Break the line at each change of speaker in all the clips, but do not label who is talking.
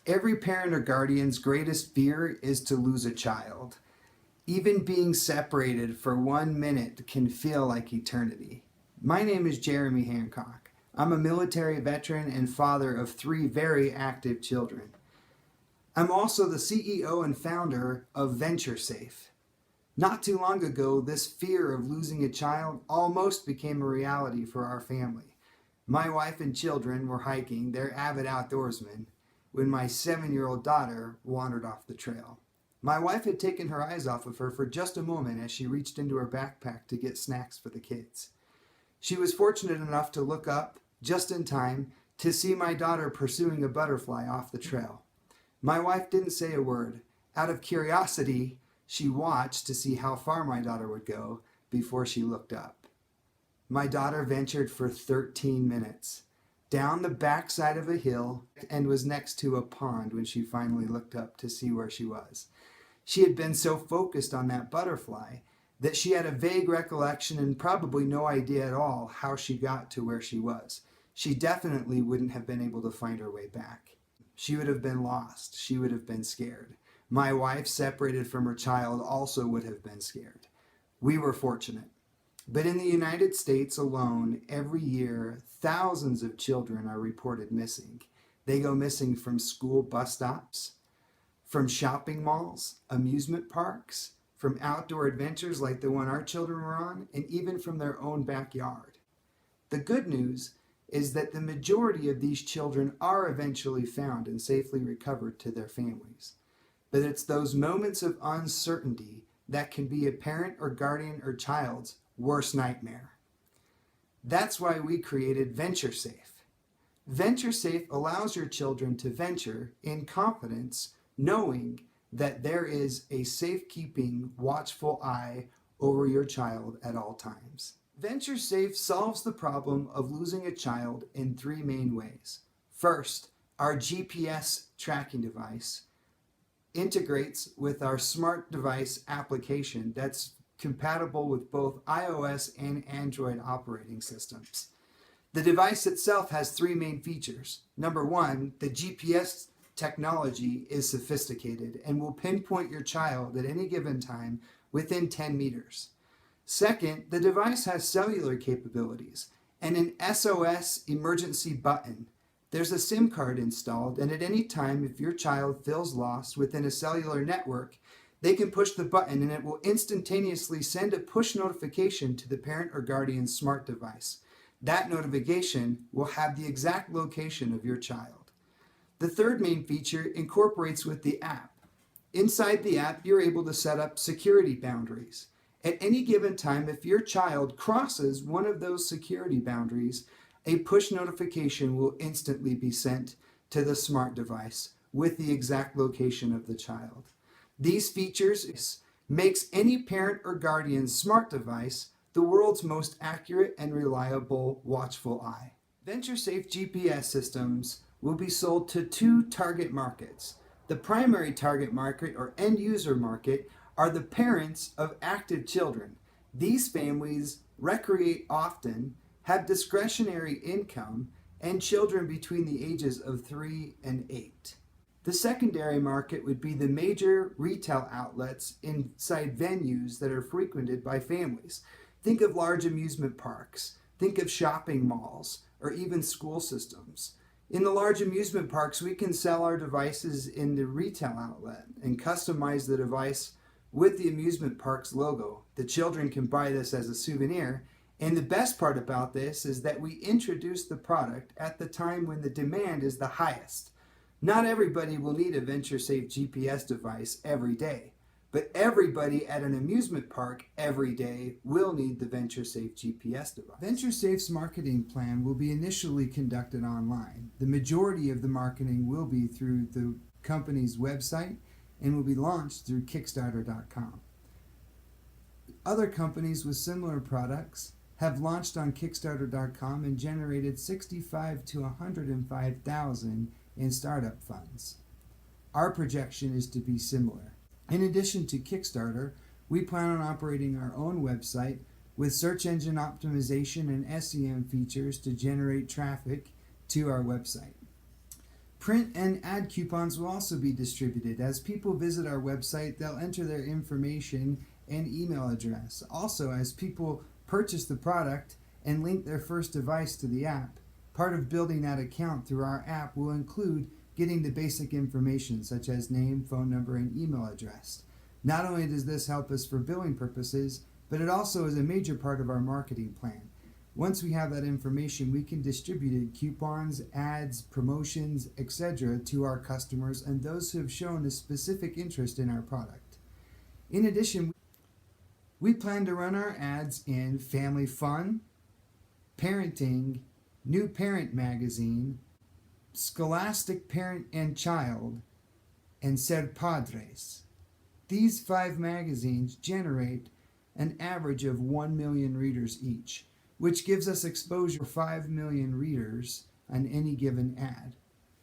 Every parent or guardian's greatest fear is to lose a child. Even being separated for 1 minute can feel like eternity. My name is Jeremy Hancock. I'm a military veteran and father of 3 very active children. I'm also the CEO and founder of VentureSafe. Not too long ago, this fear of losing a child almost became a reality for our family. My wife and children were hiking, they're avid outdoorsmen, when my 7-year-old daughter wandered off the trail. My wife had taken her eyes off of her for just a moment as she reached into her backpack to get snacks for the kids. She was fortunate enough to look up just in time to see my daughter pursuing a butterfly off the trail. My wife didn't say a word. Out of curiosity, she watched to see how far my daughter would go before she looked up. My daughter ventured for 13 minutes down the backside of a hill and was next to a pond when she finally looked up to see where she was. She had been so focused on that butterfly that she had a vague recollection and probably no idea at all how she got to where she was. She definitely wouldn't have been able to find her way back. She would have been lost. She would have been scared. My wife, separated from her child, also would have been scared. We were fortunate. But in the United States alone, every year, thousands of children are reported missing. They go missing from school bus stops, from shopping malls, amusement parks, from outdoor adventures like the one our children were on, and even from their own backyard. The good news is that the majority of these children are eventually found and safely recovered to their families. But it's those moments of uncertainty that can be a parent or guardian or child's worst nightmare. That's why we created VentureSafe. VentureSafe allows your children to venture in confidence, knowing that there is a safekeeping, watchful eye over your child at all times. VentureSafe solves the problem of losing a child in 3 main ways. First, our GPS tracking device integrates with our smart device application that's compatible with both iOS and Android operating systems. The device itself has 3 main features. Number 1, the GPS technology is sophisticated and will pinpoint your child at any given time within 10 meters. Second, the device has cellular capabilities and an SOS emergency button. There's a SIM card installed, and at any time, if your child feels lost within a cellular network, they can push the button and it will instantaneously send a push notification to the parent or guardian's smart device. That notification will have the exact location of your child. The third main feature incorporates with the app. Inside the app, you're able to set up security boundaries. At any given time, if your child crosses one of those security boundaries, a push notification will instantly be sent to the smart device with the exact location of the child. These features makes any parent or guardian's smart device the world's most accurate and reliable watchful eye. VentureSafe GPS systems will be sold to 2 target markets. The primary target market or end user market are the parents of active children. These families recreate often, have discretionary income, and children between the ages of 3 and 8. The secondary market would be the major retail outlets inside venues that are frequented by families. Think of large amusement parks, think of shopping malls, or even school systems. In the large amusement parks, we can sell our devices in the retail outlet and customize the device with the amusement park's logo. The children can buy this as a souvenir, and the best part about this is that we introduce the product at the time when the demand is the highest. Not everybody will need a VentureSafe GPS device every day, but everybody at an amusement park every day will need the VentureSafe GPS device. VentureSafe's marketing plan will be initially conducted online. The majority of the marketing will be through the company's website and will be launched through Kickstarter.com. Other companies with similar products have launched on Kickstarter.com and generated $65,000 to $105,000 in startup funds. Our projection is to be similar. In addition to Kickstarter, we plan on operating our own website with search engine optimization and SEM features to generate traffic to our website. Print and ad coupons will also be distributed. As people visit our website, they'll enter their information and email address. Also, as people purchase the product and link their first device to the app, part of building that account through our app will include getting the basic information such as name, phone number, and email address. Not only does this help us for billing purposes, but it also is a major part of our marketing plan. Once we have that information, we can distribute coupons, ads, promotions, etc. to our customers and those who have shown a specific interest in our product. In addition, we plan to run our ads in Family Fun, Parenting, New Parent Magazine, Scholastic Parent and Child, and Ser Padres. These 5 magazines generate an average of 1 million readers each, which gives us exposure to 5 million readers on any given ad.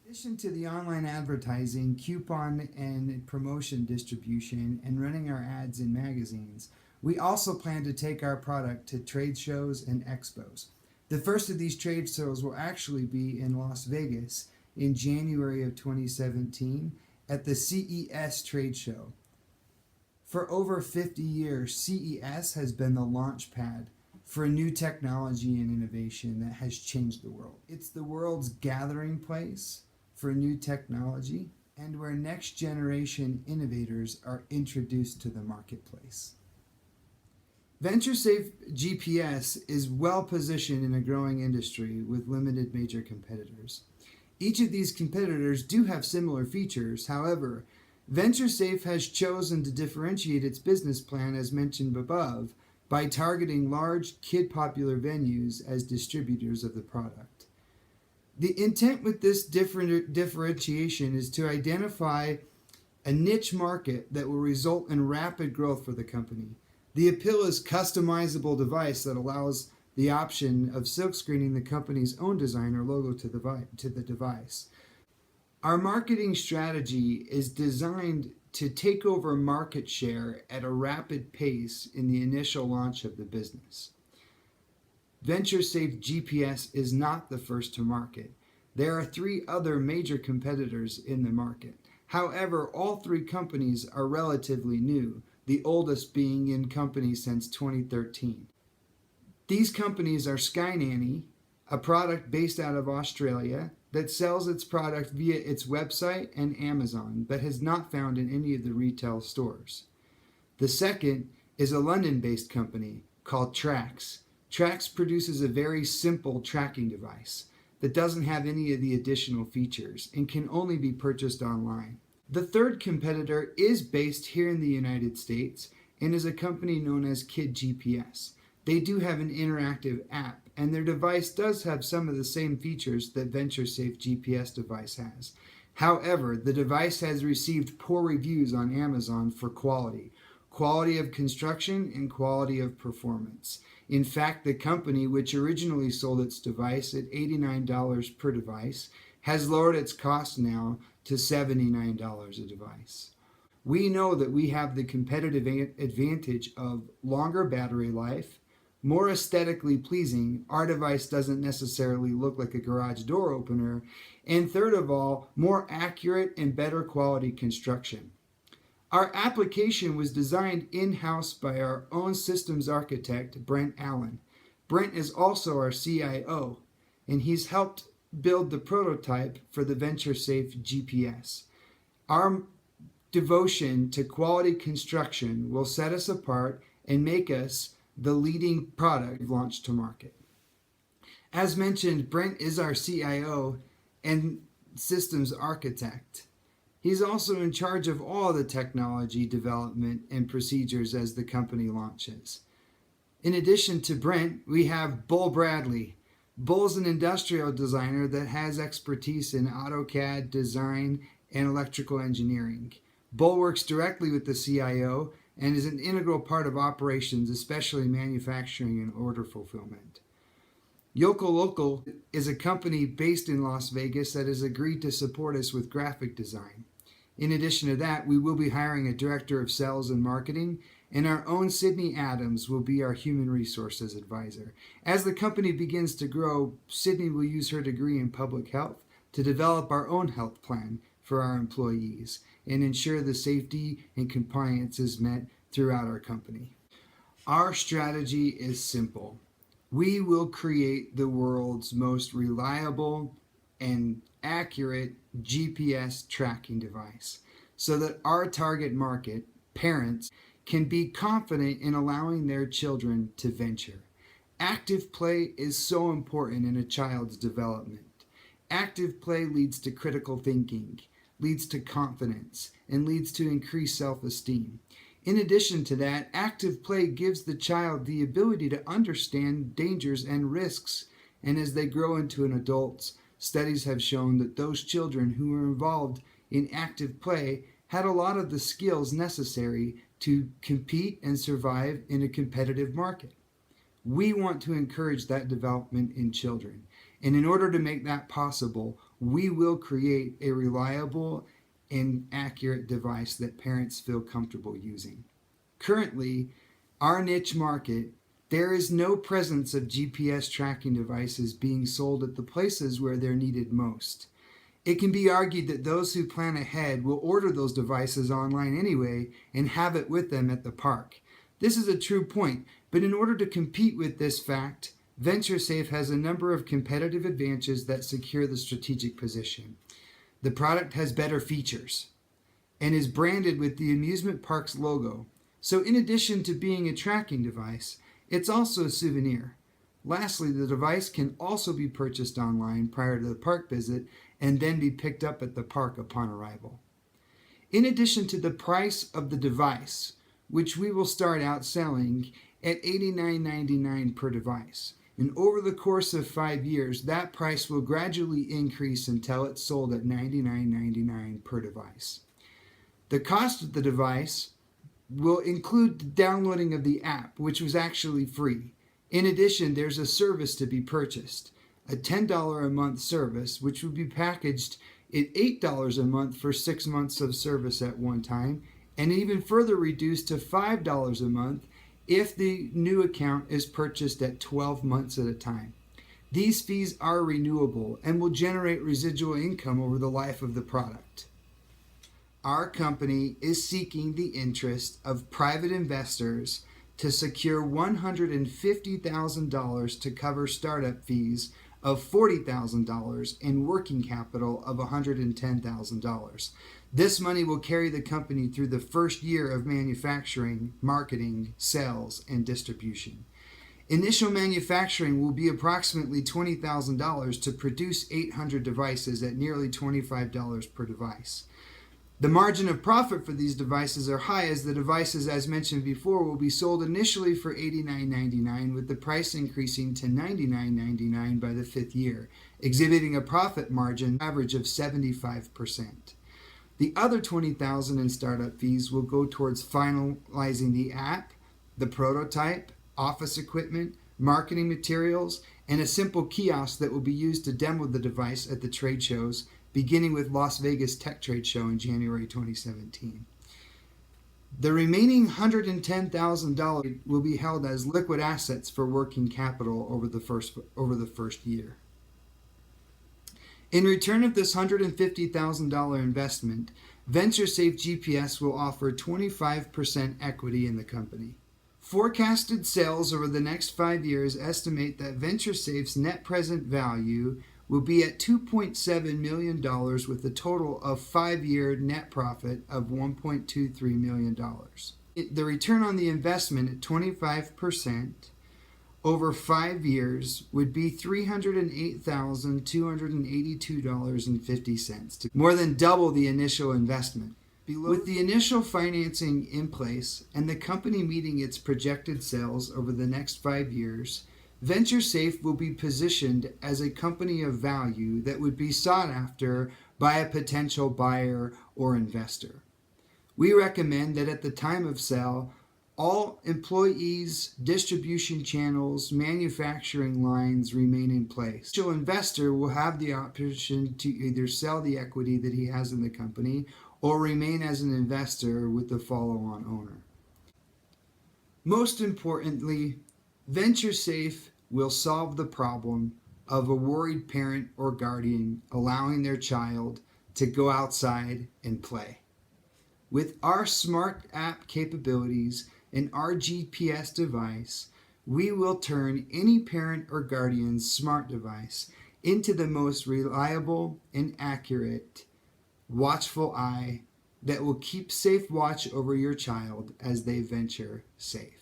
In addition to the online advertising, coupon and promotion distribution, and running our ads in magazines, we also plan to take our product to trade shows and expos. The first of these trade shows will actually be in Las Vegas in January of 2017 at the CES trade show. For over 50 years, CES has been the launch pad for new technology and innovation that has changed the world. It's the world's gathering place for new technology and where next generation innovators are introduced to the marketplace. VentureSafe GPS is well positioned in a growing industry with limited major competitors. Each of these competitors do have similar features. However, VentureSafe has chosen to differentiate its business plan, as mentioned above, by targeting large, kid-popular venues as distributors of the product. The intent with this differentiation is to identify a niche market that will result in rapid growth for the company. The appeal is customizable device that allows the option of silkscreening the company's own design or logo to the device. Our marketing strategy is designed to take over market share at a rapid pace in the initial launch of the business. VentureSafe GPS is not the first to market. There are 3 other major competitors in the market. However, all 3 companies are relatively new, the oldest being in company since 2013. These companies are SkyNanny, a product based out of Australia that sells its product via its website and Amazon, but has not found in any of the retail stores. The second is a London-based company called Trax. Trax produces a very simple tracking device that doesn't have any of the additional features and can only be purchased online. The third competitor is based here in the United States and is a company known as Kid GPS. They do have an interactive app, and their device does have some of the same features that VentureSafe GPS device has. However, the device has received poor reviews on Amazon for quality of construction, and quality of performance. In fact, the company, which originally sold its device at $89 per device, has lowered its cost now to $79 a device. We know that we have the competitive advantage of longer battery life, more aesthetically pleasing. Our device doesn't necessarily look like a garage door opener, and third of all, more accurate and better quality construction. Our application was designed in-house by our own systems architect, Brent Allen. Brent is also our CIO, and he's helped build the prototype for the VentureSafe GPS. Our devotion to quality construction will set us apart and make us the leading product launched to market. As mentioned, Brent is our CIO and systems architect. He's also in charge of all the technology development and procedures as the company launches. In addition to Brent, we have Bull Bradley. Bull's an industrial designer that has expertise in AutoCAD design and electrical engineering. Bull works directly with the CIO and is an integral part of operations, especially manufacturing and order fulfillment. Yoko Local is a company based in Las Vegas that has agreed to support us with graphic design. In addition to that, we will be hiring a director of sales and marketing, and our own Sydney Adams will be our human resources advisor. As the company begins to grow, Sydney will use her degree in public health to develop our own health plan for our employees and ensure the safety and compliance is met throughout our company. Our strategy is simple. We will create the world's most reliable and accurate GPS tracking device so that our target market, parents, can be confident in allowing their children to venture. Active play is so important in a child's development. Active play leads to critical thinking, leads to confidence, and leads to increased self-esteem. In addition to that, active play gives the child the ability to understand dangers and risks, and as they grow into an adult, studies have shown that those children who were involved in active play had a lot of the skills necessary to compete and survive in a competitive market. We want to encourage that development in children, and in order to make that possible, we will create a reliable and accurate device that parents feel comfortable using. Currently, our niche market, there is no presence of GPS tracking devices being sold at the places where they're needed most. It can be argued that those who plan ahead will order those devices online anyway and have it with them at the park. This is a true point, but in order to compete with this fact, VentureSafe has a number of competitive advantages that secure the strategic position. The product has better features and is branded with the amusement park's logo. So in addition to being a tracking device, it's also a souvenir. Lastly, the device can also be purchased online prior to the park visit and then be picked up at the park upon arrival. In addition to the price of the device, which we will start out selling at $89.99 per device, and over the course of 5 years, that price will gradually increase until it's sold at $99.99 per device. The cost of the device will include the downloading of the app, which was actually free. In addition, there's a service to be purchased, a $10 a month service, which will be packaged at $8 a month for 6 months of service at one time, and even further reduced to $5 a month if the new account is purchased at 12 months at a time. These fees are renewable and will generate residual income over the life of the product. Our company is seeking the interest of private investors to secure $150,000 to cover startup fees of $40,000 and working capital of $110,000. This money will carry the company through the first year of manufacturing, marketing, sales, and distribution. Initial manufacturing will be approximately $20,000 to produce 800 devices at nearly $25 per device. The margin of profit for these devices are high, as the devices, as mentioned before, will be sold initially for $89.99, with the price increasing to $99.99 by the 5th year, exhibiting a profit margin average of 75%. The other $20,000 in startup fees will go towards finalizing the app, the prototype, office equipment, marketing materials, and a simple kiosk that will be used to demo the device at the trade shows, beginning with Las Vegas Tech Trade Show in January 2017. The remaining $110,000 will be held as liquid assets for working capital over the first year. In return of this $150,000 investment, VentureSafe GPS will offer 25% equity in the company. Forecasted sales over the next 5 years estimate that VentureSafe's net present value will be at $2.7 million with a total of 5-year net profit of $1.23 million. The return on the investment at 25% over 5 years would be $308,282.50, more than double the initial investment. With the initial financing in place and the company meeting its projected sales over the next 5 years, VentureSafe will be positioned as a company of value that would be sought after by a potential buyer or investor. We recommend that at the time of sale, all employees, distribution channels, manufacturing lines remain in place. The investor will have the option to either sell the equity that he has in the company or remain as an investor with the follow-on owner. Most importantly, VentureSafe will solve the problem of a worried parent or guardian allowing their child to go outside and play. With our smart app capabilities and our GPS device, we will turn any parent or guardian's smart device into the most reliable and accurate watchful eye that will keep safe watch over your child as they venture safe.